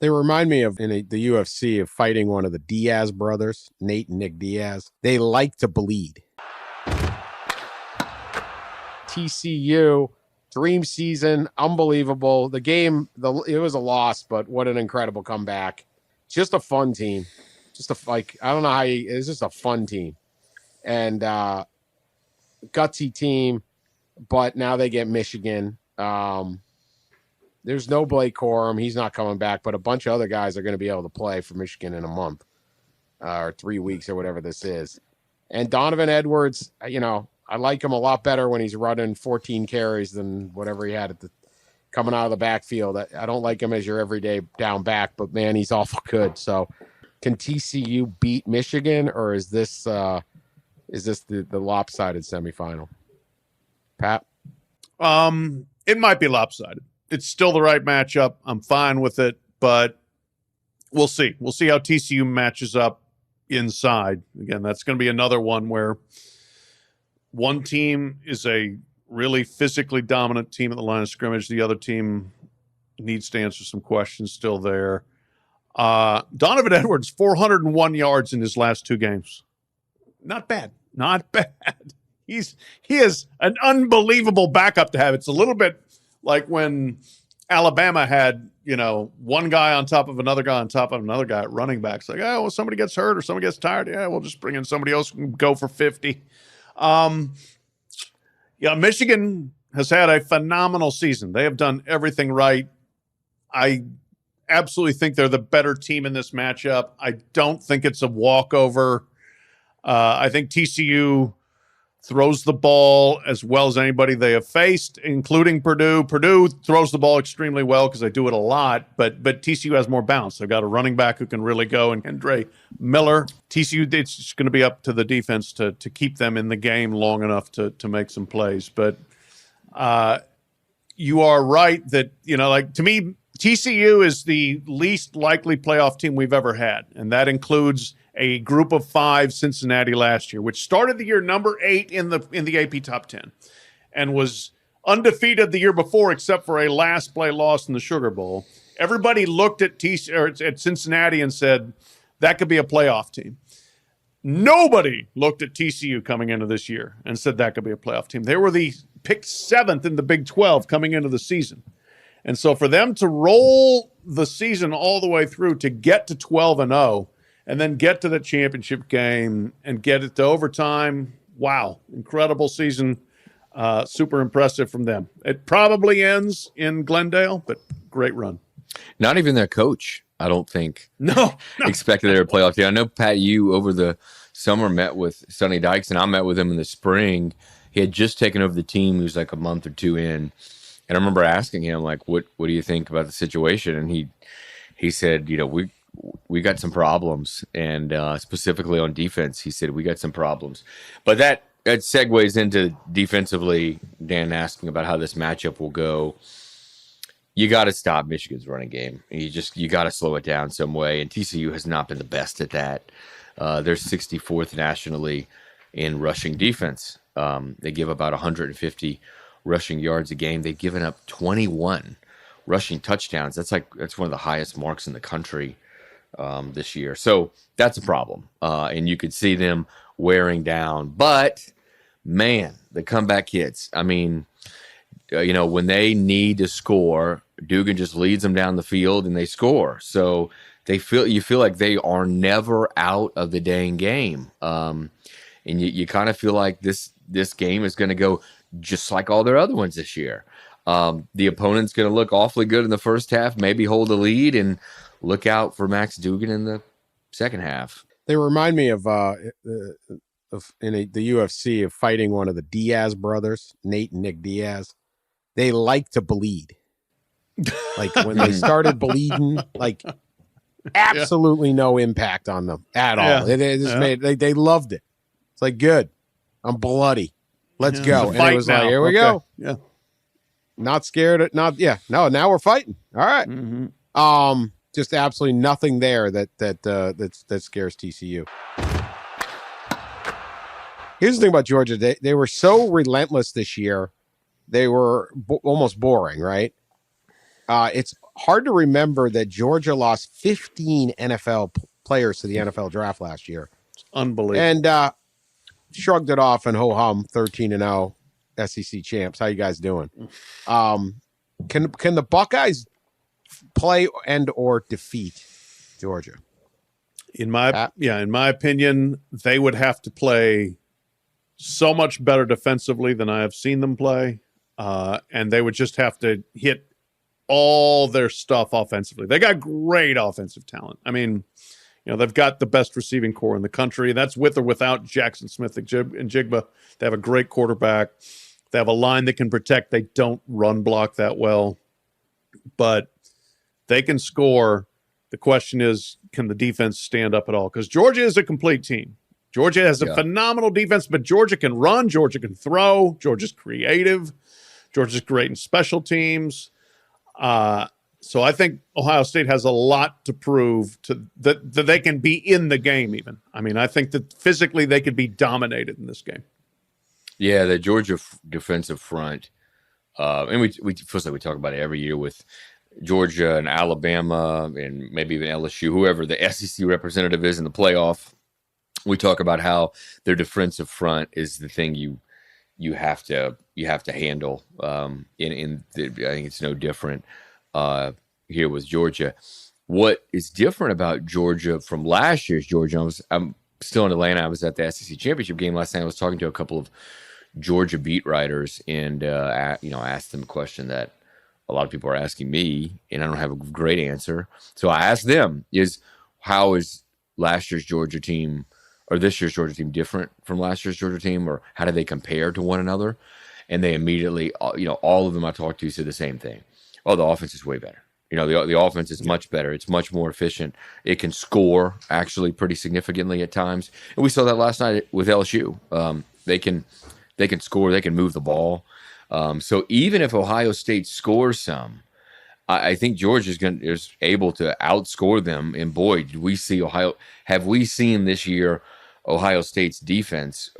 They remind me of the UFC of fighting one of the Diaz brothers, Nate and Nick Diaz. They like to bleed. TCU, dream season, unbelievable. The game, it was a loss, but what an incredible comeback. Just a fun team. I don't know it's just a fun team. And gutsy team, but now they get Michigan. There's no Blake Corum. He's not coming back, but a bunch of other guys are going to be able to play for Michigan in a month or 3 weeks or whatever this is. And Donovan Edwards, I like him a lot better when he's running 14 carries than whatever he had coming out of the backfield. I don't like him as your everyday down back, but man, he's awful good. So can TCU beat Michigan, or is this the lopsided semifinal? Pat? It might be lopsided. It's still the right matchup. I'm fine with it, but we'll see. We'll see how TCU matches up inside. Again, that's going to be another one where one team is a really physically dominant team at the line of scrimmage. The other team needs to answer some questions still there. Donovan Edwards, 401 yards in his last 2 games. Not bad. Not bad. He is an unbelievable backup to have. It's a little bit like when Alabama had, one guy on top of another guy on top of another guy at running back. It's like, somebody gets hurt or somebody gets tired. Yeah, we'll just bring in somebody else who can go for 50. Michigan has had a phenomenal season. They have done everything right. I absolutely think they're the better team in this matchup. I don't think it's a walkover. I think TCU throws the ball as well as anybody they have faced, including Purdue. Purdue throws the ball extremely well because they do it a lot, but TCU has more bounce. They've got a running back who can really go, and Andre Miller. TCU, it's just going to be up to the defense to keep them in the game long enough to make some plays. But you are right that, to me, TCU is the least likely playoff team we've ever had, and that includes a group of 5 Cincinnati last year, which started the year number 8 in the AP top 10 and was undefeated the year before except for a last play loss in the Sugar Bowl. Everybody looked at Cincinnati and said that could be a playoff team. Nobody looked at TCU coming into this year and said that could be a playoff team. They were the picked 7th in the Big 12 coming into the season. And so for them to roll the season all the way through to get to 12-0 and then get to the championship game and get it to overtime, wow, incredible season. Super impressive from them. It probably ends in Glendale, but great run. Not even their coach, I don't think, no. expected their playoff team. I know, Pat, you over the summer met with Sonny Dykes, and I met with him in the spring. He had just taken over the team. He was like a month or 2 in. And I remember asking him, like, what do you think about the situation? And he said, we got some problems, and specifically on defense, he said we got some problems. But that segues into defensively, Dan asking about how this matchup will go. You got to stop Michigan's running game. You got to slow it down some way, and TCU has not been the best at that. They're 64th nationally in rushing defense. They give about 150 rushing yards a game. They've given up 21 rushing touchdowns. That's one of the highest marks in the country this year. So that's a problem. And you could see them wearing down. But, man, the comeback hits. I mean, when they need to score, Dugan just leads them down the field and they score. So you feel like they are never out of the dang game. And you kind of feel like this game is going to go just like all their other ones this year. The opponent's going to look awfully good in the first half, maybe hold the lead, and look out for Max Dugan in the second half. They remind me of the UFC of fighting one of the Diaz brothers, Nate and Nick Diaz. They like to bleed. Like when they started bleeding, like absolutely no impact on them at all. They loved it. It's like, good, I'm bloody. Let's go. And it was like, here we go. Yeah. Not scared. Now we're fighting. All right. Mm-hmm. Just absolutely nothing there that scares TCU. Here's the thing about Georgia. They were so relentless this year. They were almost boring, right? It's hard to remember that Georgia lost 15 NFL players to the NFL draft last year. It's unbelievable. And shrugged it off and ho-hum, 13-0 SEC champs. How you guys doing? Can the Buckeyes play and or defeat Georgia? In my opinion, they would have to play so much better defensively than I have seen them play, and they would just have to hit all their stuff offensively. They got great offensive talent. I mean, they've got the best receiving core in the country. That's with or without Jackson Smith and Jigba. They have a great quarterback. They have a line that can protect. They don't run block that well, but they can score. The question is, can the defense stand up at all? Because Georgia is a complete team. Georgia has a phenomenal defense, but Georgia can run. Georgia can throw. Georgia's creative. Georgia's great in special teams. So I think Ohio State has a lot to prove that they can be in the game even. I mean, I think that physically they could be dominated in this game. Yeah, the Georgia defensive front, and we feels like we talk about it every year with Georgia and Alabama and maybe even LSU, whoever the SEC representative is in the playoff. We talk about how their defensive front is the thing you have to handle. I think it's no different here with Georgia. What is different about Georgia from last year's Georgia? I'm still in Atlanta. I was at the SEC championship game last night. I was talking to a couple of Georgia beat writers and asked them a question that a lot of people are asking me, and I don't have a great answer. So I asked them: how is last year's Georgia team or this year's Georgia team different from last year's Georgia team, or how do they compare to one another? And they immediately, all of them I talked to said the same thing. Oh, the offense is way better. The offense is much better. It's much more efficient. It can score actually pretty significantly at times, and we saw that last night with LSU. They can score. They can move the ball. So even if Ohio State scores some, I think Georgia is able to outscore them. And boy, did we see have we seen this year Ohio State's defense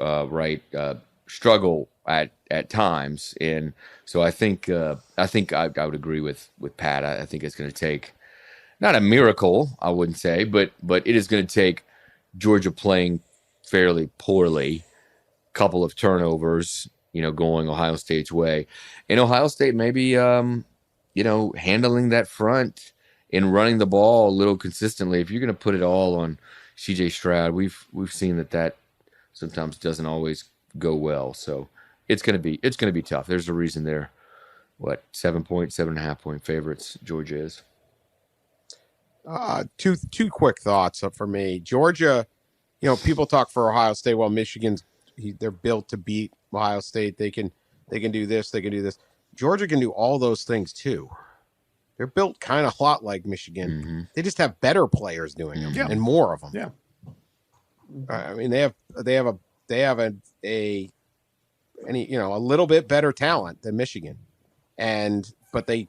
struggle at times. And so I think I would agree with Pat. I think it's going to take not a miracle, I wouldn't say, but it is going to take Georgia playing fairly poorly, couple of turnovers, going Ohio State's way, and Ohio State maybe handling that front and running the ball a little consistently. If you're going to put it all on C.J. Stroud, we've seen that sometimes doesn't always go well. So it's going to be tough. There's a reason they're 7.5 point favorites. Georgia is. Two quick thoughts for me. Georgia, people talk for Ohio State. Well, Michigan's they're built to beat Ohio State. They can do this. They can do this. Georgia can do all those things too. They're built kind of a lot like Michigan. Mm-hmm. They just have better players doing them and more of them. Yeah. I mean, they have a little bit better talent than Michigan, but they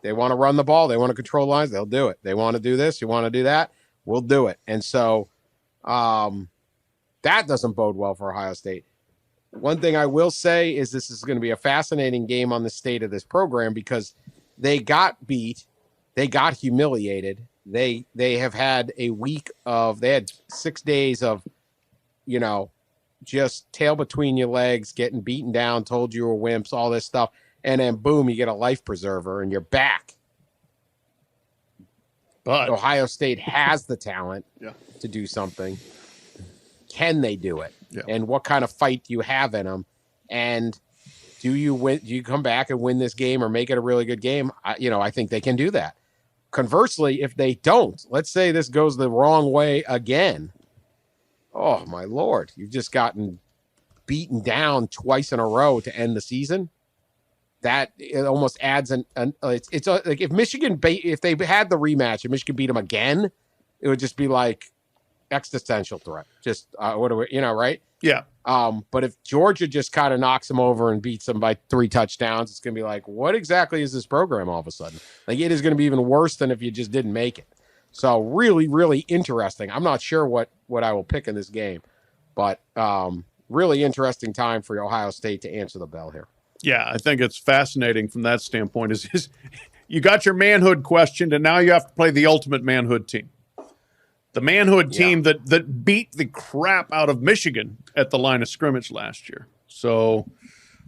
want to run the ball. They want to control lines. They'll do it. They want to do this. You want to do that. We'll do it. And so, that doesn't bode well for Ohio State. One thing I will say is this is going to be a fascinating game on the state of this program because they got beat. They got humiliated. They have had they had 6 days of, just tail between your legs, getting beaten down, told you were wimps, all this stuff. And then boom, you get a life preserver and you're back. But Ohio State has the talent to do something. Can they do it? Yeah. And what kind of fight do you have in them? And do you win? Do you come back and win this game or make it a really good game? I think they can do that. Conversely, if they don't, let's say this goes the wrong way again. Oh my Lord, you've just gotten beaten down twice in a row to end the season. That it almost adds it's like if Michigan if they had the rematch and Michigan beat them again, it would just be like existential threat. Just what do we, right? Yeah. But if Georgia just kind of knocks them over and beats them by 3 touchdowns, it's going to be like, what exactly is this program all of a sudden? Like it is going to be even worse than if you just didn't make it. So really, really interesting. I'm not sure what I will pick in this game, but really interesting time for Ohio State to answer the bell here. Yeah, I think it's fascinating from that standpoint. you got your manhood questioned, and now you have to play the ultimate manhood team. The manhood team that beat the crap out of Michigan at the line of scrimmage last year. So,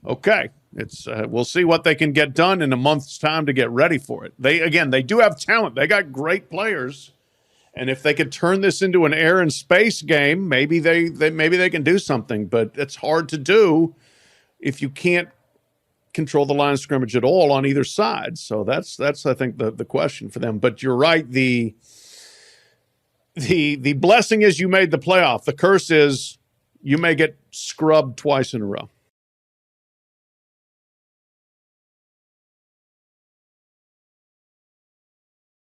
okay, it's we'll see what they can get done in a month's time to get ready for it. They do have talent. They got great players, and if they could turn this into an air and space game, maybe they can do something. But it's hard to do if you can't control the line of scrimmage at all on either side. So that's I think the question for them. But you're right. The blessing is you made the playoff. The curse is you may get scrubbed twice in a row.